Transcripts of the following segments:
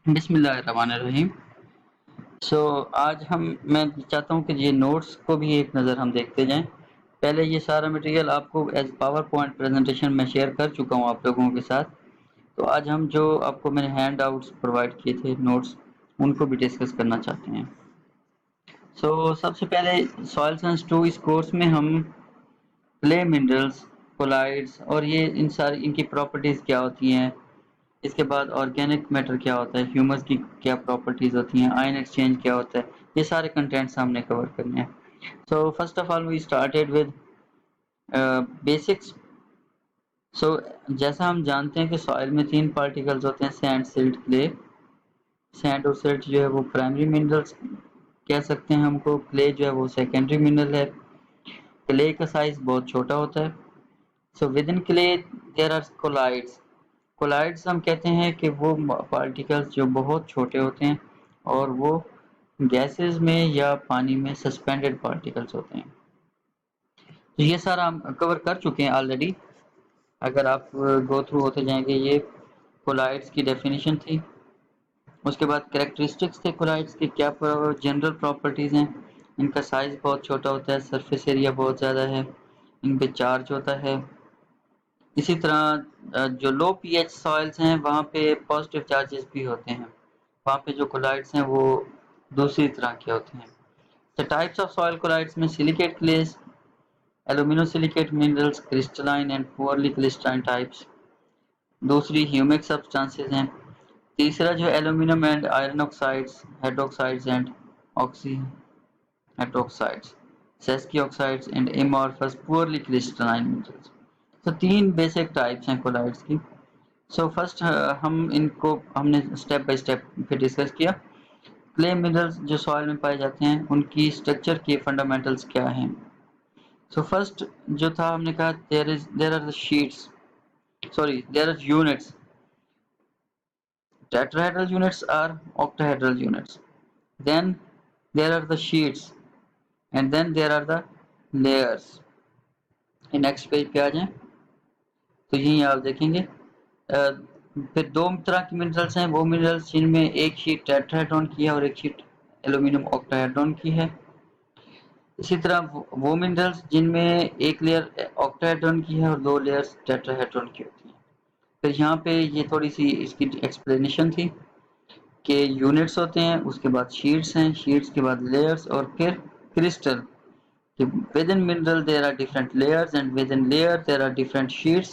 बिस्मिल्लाहिर्रहमानिर्रहीम। आज मैं चाहता हूँ कि ये नोट्स को भी एक नज़र हम देखते जाएँ। पहले ये सारा मटेरियल आपको एज़ पावर पॉइंट प्रेज़ेंटेशन में शेयर कर चुका हूँ आप लोगों के साथ। तो आज हम जो आपको मैंने हैंडआउट्स प्रोवाइड किए थे नोट्स, उनको भी डिस्कस करना चाहते हैं। सबसे पहले सॉइल साइंस 2 इस कोर्स में हम क्ले मिनरल्स, कोलाइड्स और ये इनकी प्रॉपर्टीज़ क्या होती हैं, इसके बाद ऑर्गेनिक मैटर क्या होता है, ह्यूमस की क्या प्रॉपर्टीज होती हैं, आयन एक्सचेंज क्या होता है, ये सारे कंटेंट्स हमने कवर करने हैं। First of all we started with basics. जैसा हम जानते हैं कि सॉइल में 3 पार्टिकल्स होते हैं, सैंड, सिल्ट, क्ले। सैंड और सिल्ट जो है वो प्राइमरी मिनरल्स कह सकते हैं हमको, क्ले जो है वो सेकेंडरी मिनरल है। क्ले का साइज बहुत छोटा होता है। Within clay there are colloids. Colloids हम कहते हैं कि वो पार्टिकल्स जो बहुत छोटे होते हैं और वो गैसेस में या पानी में सस्पेंडेड पार्टिकल्स होते हैं। तो ये सारा हम कवर कर चुके हैं ऑलरेडी। अगर आप गो थ्रू होते जाएंगे, ये कोलाइड्स की डेफिनेशन थी। उसके बाद कैरेक्टरिस्टिक्स थे कोलाइड्स के, क्या जनरल प्रॉपर्टीज़ हैं। इनका साइज बहुत छोटा होता है, सरफेस एरिया बहुत ज़्यादा है, इन पे चार्ज होता है। इसी तरह जो लो पीएच सॉइल्स हैं वहाँ पे पॉजिटिव चार्जेस भी होते हैं। वहाँ पे जो कोलाइड्स हैं वो दूसरी तरह के होते हैं। The types of soil colloids में silicate clays, aluminosilicate minerals, crystalline and poorly crystalline types. दूसरी ह्यूमिक सब्सटेंसेस हैं। तीसरा जो aluminium and iron oxides, hydroxides and oxyhydroxides, sesquioxides and amorphous poorly crystalline minerals. तो 3 basic types हैं colloids की। First हम इनको हमने स्टेप बाय स्टेप फिर डिस्कस किया। क्ले मिनरल्स जो सॉइल में पाए जाते हैं, उनकी स्ट्रक्चर के फंडामेंटल्स क्या हैं। फर्स्ट जो था, हमने कहा there are the sheets, sorry there are units. Tetrahedral units are octahedral units. Then there are the sheets and then there are the layers. Next page पे आ जाएं तो यही आप देखेंगे। फिर 2 तरह की मिनरल्स हैं, वो मिनरल्स जिनमें एक शीट टेट्राहेड्रॉन की है और एक शीट एल्यूमिनियम ऑक्टाहेड्रॉन की है। इसी तरह वो मिनरल्स जिनमें एक लेयर ऑक्टाहेड्रॉन की है और 2 लेयर्स टेट्राहेड्रॉन की होती हैं। फिर यहाँ पे ये थोड़ी सी इसकी एक्सप्लेनेशन थी कि यूनिट्स होते हैं, उसके बाद शीट्स हैं, शीट्स के बाद लेयर्स और फिर crystal. Within mineral there are different layers and within layer there are different sheets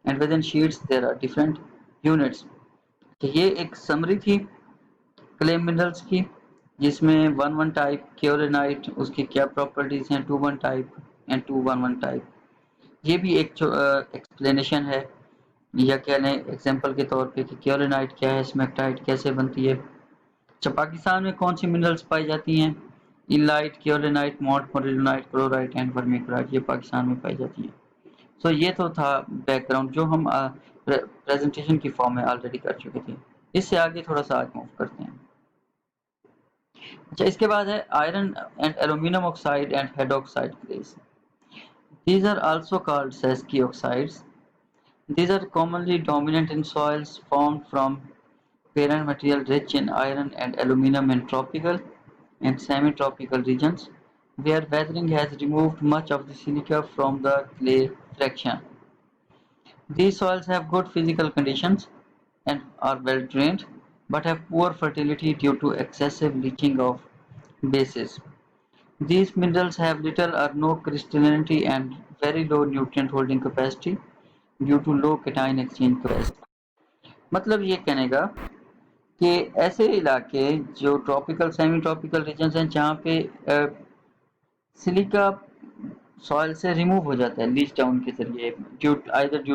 and within sheets there are different units. तो ये एक समरी थी क्ले मिनरल्स की, जिसमें 1 टाइप केओलिनाइट, उसकी क्या प्रॉपर्टीज हैं, 2 टाइप एंड 2 टाइप। ये भी एक एक्सप्लेनेशन है, या कह लें एग्जांपल के तौर पे कि केओलिनाइट क्या है, स्मेक्टाइट कैसे बनती है। अच्छा, पाकिस्तान में कौन सी मिनरल्स पाई जाती हैं? इलाइट, केओलिनाइट, मोलिब्डेनम, क्लोराइट एंड वर्मिक्लोराइट, ये पाकिस्तान में पाई जाती हैं। ये तो था बैकग्राउंड जो हम प्रेजेंटेशन की फॉर्म में ऑलरेडी कर चुके थे। इससे आगे थोड़ा सा आगे मूव करते हैं। अच्छा, इसके बाद है iron and aluminium oxide and hydroxide clays. These are also called Sasky oxides. These are commonly dominant in soils formed from parent material rich in iron and aluminum in tropical and semi-tropical regions, where weathering has removed much of the silica from the clay fraction. These soils have good physical conditions and are well drained, but have poor fertility due to excessive leaching of bases. These minerals have little or no crystallinity and very low nutrient holding capacity due to low cation exchange capacity. मतलब ये कहने का कि ऐसे इलाके जो tropical semi tropical regions हैं, जहाँ पे सिलिका सॉइल से रिमूव हो जाता है लीच डाउन के जरिए, ड्यू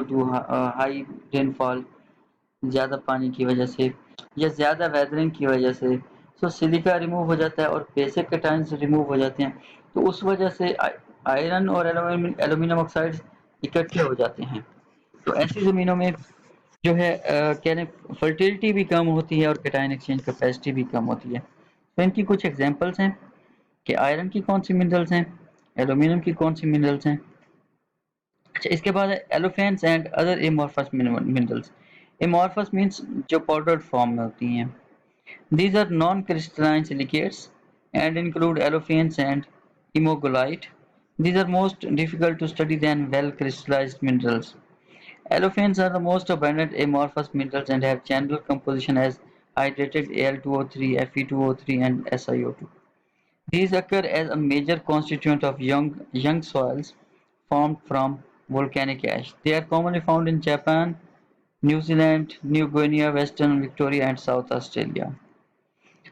टू हाई रेनफॉल, ज़्यादा पानी की वजह से या ज़्यादा वेदरिंग की वजह से। सिलिका रिमूव हो जाता है और बेसिक कैटायंस रिमूव हो जाते हैं। तो उस वजह से आयरन और एल्यूमिनियम ऑक्साइड्स इकट्ठे हो जाते हैं। तो ऐसी ज़मीनों में जो है कहने फर्टिलिटी भी कम होती है और कैटायन एक्सचेंज कैपेसिटी भी कम होती है। तो इनकी कुछ एग्जांपल्स हैं कि आयरन की कौन सी मिनरल्स हैं, एल्यूमिनियम की कौन सी मिनरल्स हैं। अच्छा, इसके बाद है allophanes and other amorphous minerals. Amorphous means जो पाउडर्ड फॉर्म में होती हैं। These are non-crystalline silicates and include olefins and imogolite. These are most difficult to study than well-crystallized minerals. Olefins are the most abundant amorphous minerals and have general composition as hydrated Al2O3, Fe2O3, and SiO2. These occur as a major constituent of young soils formed from volcanic ash. They are commonly found in Japan, New Zealand, New Guinea, Western Victoria, and South Australia.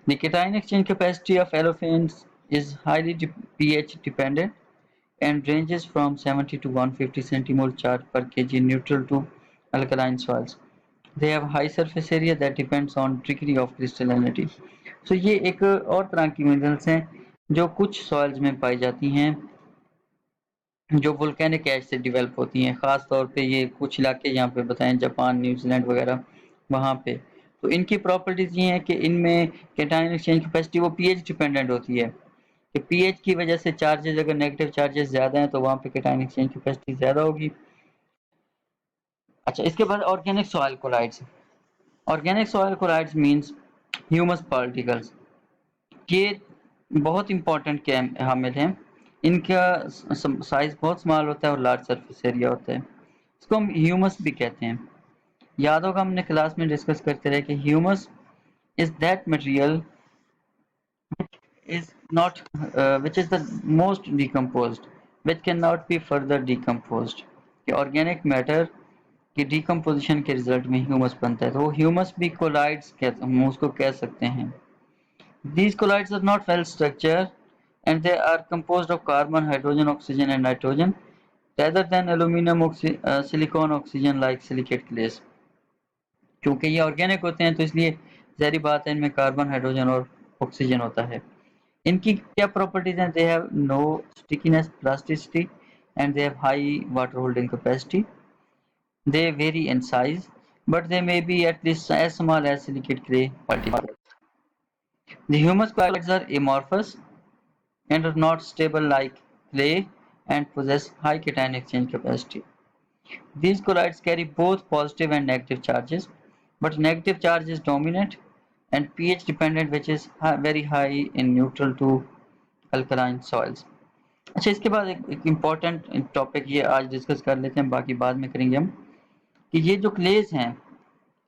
The cation exchange capacity of olefins is highly pH dependent and ranges from 70 to 150 centimole charge per kg neutral to alkaline soils. They have high surface area that depends on degree of crystallinity. So ये एक और तरह की minerals हैं जो कुछ soils में पाई जाती हैं जो वोल्केनिक एश से डेवलप होती हैं। खास तौर पे ये कुछ इलाके यहाँ पे बताएं जापान, न्यूजीलैंड वगैरह वहाँ पे। तो इनकी प्रॉपर्टीज ये हैं कि इनमें कैटायन एक्सचेंज कैपेसिटी वो पीएच डिपेंडेंट होती है कि पीएच की वजह से चार्जेस अगर नेगेटिव चार्जेस ज़्यादा हैं तो वहाँ पे कैटायन एक्सचेंज कैपेसिटी ज़्यादा होगी। अच्छा, इसके बाद organic soil colloids. Organic soil colloids means humus particles. ये बहुत इंपॉर्टेंट हामिल हैं। इनका साइज बहुत स्मॉल होता है और लार्ज सरफेस एरिया होता है। इसको हम ह्यूमस भी कहते हैं। याद होगा हमने क्लास में डिस्कस करते रहे कि humus is that material is not which is the most decomposed which cannot be further decomposed कि organic matter की decomposition के result में ह्यूमस बनता है तो वो ह्यूमस भी कोलाइड्स हम उसको कह सकते हैं। These colloids are not well structured and they are composed of carbon, hydrogen, oxygen and nitrogen rather than aluminum, silicon, oxygen like silicate clays। क्योंकि ये ऑर्गेनिक होते हैं तो इसलिए ज़ाहिर बात है इनमें कार्बन, हाइड्रोजन और ऑक्सीजन होता है। इनकी क्या प्रॉपर्टीज हैं? They have no stickiness, plasticity and they have high water holding capacity. They vary in size, but they may be at least as small as silicate clay particles. The humus colloids are amorphous and are not stable like clay and possess high cation exchange capacity. These colloids carry both positive and negative charges, but negative charge is dominant and pH dependent, which is very high in neutral to alkaline soils. अच्छा, इसके बाद एक important topic ये आज discuss कर लेते हैं, बाकी बाद में करेंगे हम, कि ये जो क्लेज हैं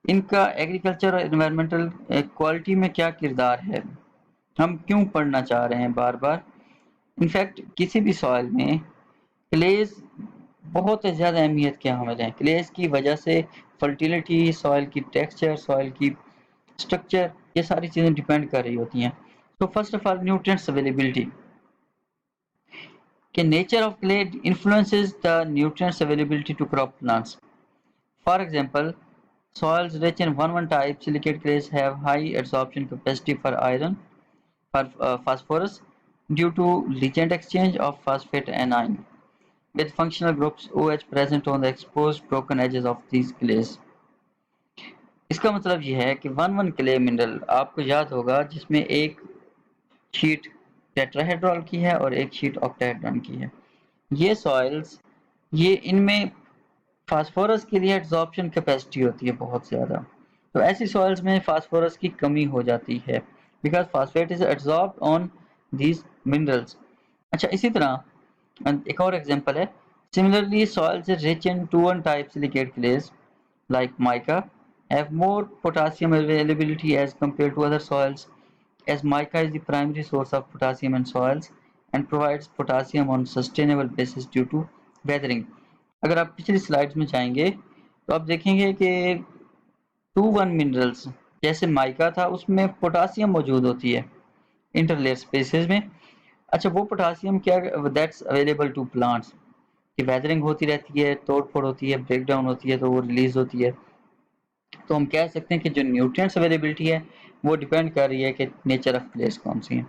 इनका एग्रीकल्चर और एनवायरमेंटल क्वालिटी में क्या किरदार है, हम क्यों पढ़ना चाह रहे हैं बार बार। इनफैक्ट किसी भी सॉइल में क्लेज बहुत ज़्यादा अहमियत के हामिल हैं। क्लेज की वजह से फर्टिलिटी, सॉइल की टेक्सचर, सॉइल की स्ट्रक्चर, ये सारी चीज़ें डिपेंड कर रही होती हैं। तो first of all nutrients availability के nature of clay influences the nutrients availability to crop plants. For example, soils rich in 1,1 type silicate clays have high adsorption capacity for iron, for phosphorus due to ligand exchange of phosphate anion with functional groups OH present on the exposed broken edges of these clays। इसका मतलब यह है कि 1,1 clay mineral आपको याद होगा जिसमें एक शीट टेट्राहेड्रॉल की है और एक शीट ऑक्टाहेड्रॉन की है। ये सॉइल्स ये इनमें फास्फोरस की लिए एड्सॉर्प्शन कैपेसिटी होती है बहुत ज़्यादा। तो ऐसी सॉइल्स में फास्फोरस की कमी हो जाती है because phosphate is adsorbed on these minerals. अच्छा, इसी तरह एक और एग्जांपल है, similarly soils rich in 2,1 type silicate clays like mica have more potassium availability as compared to other soils as mica is the primary source of potassium in soils and provides potassium on sustainable basis due to weathering। अगर आप पिछली slides में जाएंगे तो आप देखेंगे कि 2,1 minerals जैसे माइका था उसमें पोटासियम मौजूद होती है इंटरलेयर स्पेसेस में। अच्छा, वो पोटासियम क्या दैट्स अवेलेबल टू प्लांट्स कि वेदरिंग होती रहती है, तोड़ फोड़ होती है, ब्रेक डाउन होती है तो वो रिलीज होती है। तो हम कह सकते हैं कि जो न्यूट्रिएंट्स अवेलेबिलिटी है वो डिपेंड कर रही है कि नेचर ऑफ क्लेस कौन सी है।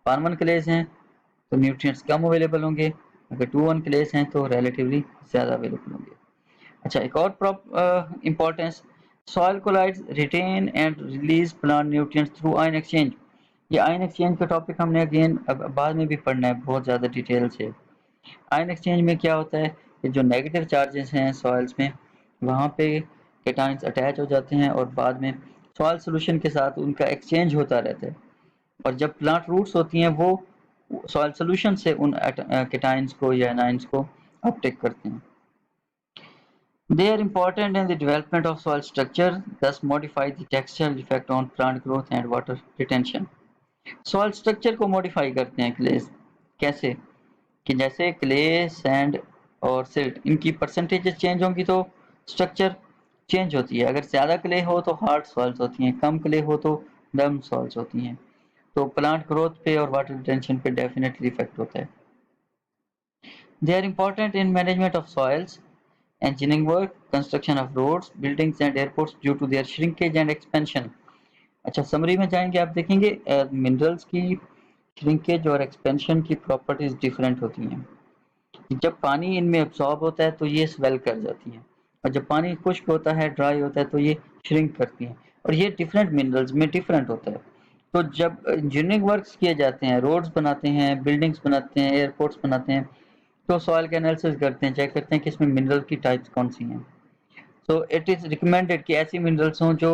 पार्मन क्लेस हैं तो न्यूट्रिएंट्स कम अवेलेबल होंगे, अगर 2,1 क्लेस हैं तो रिलेटिवली ज़्यादा अवेलेबल होंगे। अच्छा, एक और importance, soil colloids retain and release plant nutrients through ion exchange. ये आयन एक्सचेंज का टॉपिक हमने अगेन अब बाद में भी पढ़ना है बहुत ज़्यादा डिटेल से। आयन एक्सचेंज में क्या होता है कि जो नेगेटिव चार्जेस हैं सॉइल्स में वहाँ पे कैटायंस अटैच हो जाते हैं और बाद में सॉइल सॉल्यूशन के साथ उनका एक्सचेंज होता रहता है और जब प्लांट रूट्स होती हैं वो सॉइल सॉल्यूशन से उन केटाइंस को या एनाइंस को अपटेक करते हैं। They are important in the development of soil structure, thus modify the textural effect on plant growth and water retention. Soil structure को मॉडिफाई करते हैं क्लेस। कैसे कि जैसे क्ले, सैंड और सिल्ट इनकी परसेंटेज चेंज होंगी तो स्ट्रक्चर चेंज होती है। अगर ज़्यादा क्ले हो तो हार्ड सॉइल्स होती हैं, कम क्ले हो तो नर्म सॉइल्स होती हैं। तो प्लांट ग्रोथ पे और वाटर रिटेंशन पे डेफिनेटली इफेक्ट होता है। They are important in management of soils, engineering work, construction of roads, buildings and airports due to their shrinkage and expansion। अच्छा समरी में जाएंगे आप देखेंगे मिनरल्स की श्रिंकेज और एक्सपेंशन की प्रॉपर्टीज डिफरेंट होती हैं। जब पानी इनमें एब्सॉर्ब होता है तो ये स्वेल कर जाती हैं और जब पानी खुश्क होता है, ड्राई होता है तो ये श्रिंक करती हैं और ये डिफरेंट मिनरल्स में डिफरेंट होता है। तो जब इंजीनियरिंग वर्क्स किए जाते हैं, रोड्स बनाते हैं, बिल्डिंग्स बनाते हैं, एयरपोर्ट्स बनाते हैं, तो सॉइल का एनालिसिस करते हैं, चेक करते हैं कि इसमें मिनरल की टाइप्स कौन सी हैं। तो इट इज रिकमेंडेड कि ऐसी मिनरल्स हों जो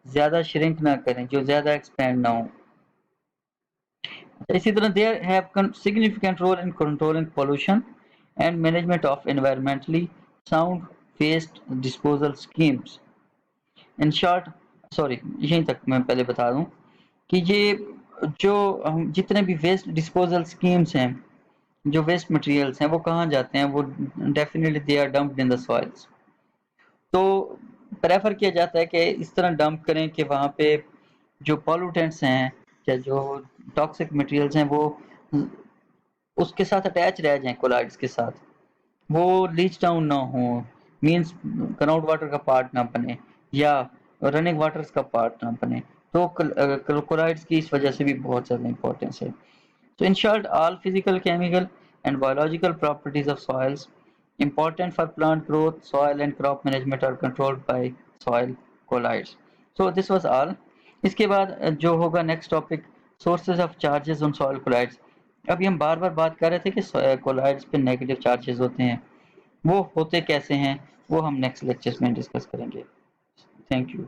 ज्यादा श्रिंक ना करें, जो ज्यादा एक्सपैंड ना हो। इसी तरह they have significant role in controlling pollution and management of environmentally sound waste disposal schemes. In short, sorry यहीं तक मैं पहले बता दूं कि ये जो हम जितने भी वेस्ट डिस्पोजल स्कीम्स हैं, जो वेस्ट मटेरियल्स हैं वो कहाँ जाते हैं, वो definitely they are dumped in the soils. तो प्रेफर किया जाता है कि इस तरह डंप करें कि वहाँ पे जो पॉल्यूटेंट्स हैं या जो टॉक्सिक मटेरियल्स हैं वो उसके साथ अटैच रह जाएं, कोलाइड्स के साथ, वो लीच डाउन ना हो, मींस ग्राउंड वाटर का पार्ट ना बने या रनिंग वाटर्स का पार्ट ना बने। तो कोलाइड्स की इस वजह से भी बहुत ज़्यादा इंपॉर्टेंस है। So in short, all physical, chemical and biological properties of soils important for plant growth, soil and crop management are controlled by soil colloids. So this was all. इसके बाद जो होगा next topic sources of charges on soil colloids. अभी हम बार बार बात कर रहे थे कि कोलाइड्स पे नेगेटिव चार्जेस होते हैं, वो होते कैसे हैं वो हम नेक्स्ट लेक्चर्स में डिस्कस करेंगे। Thank you.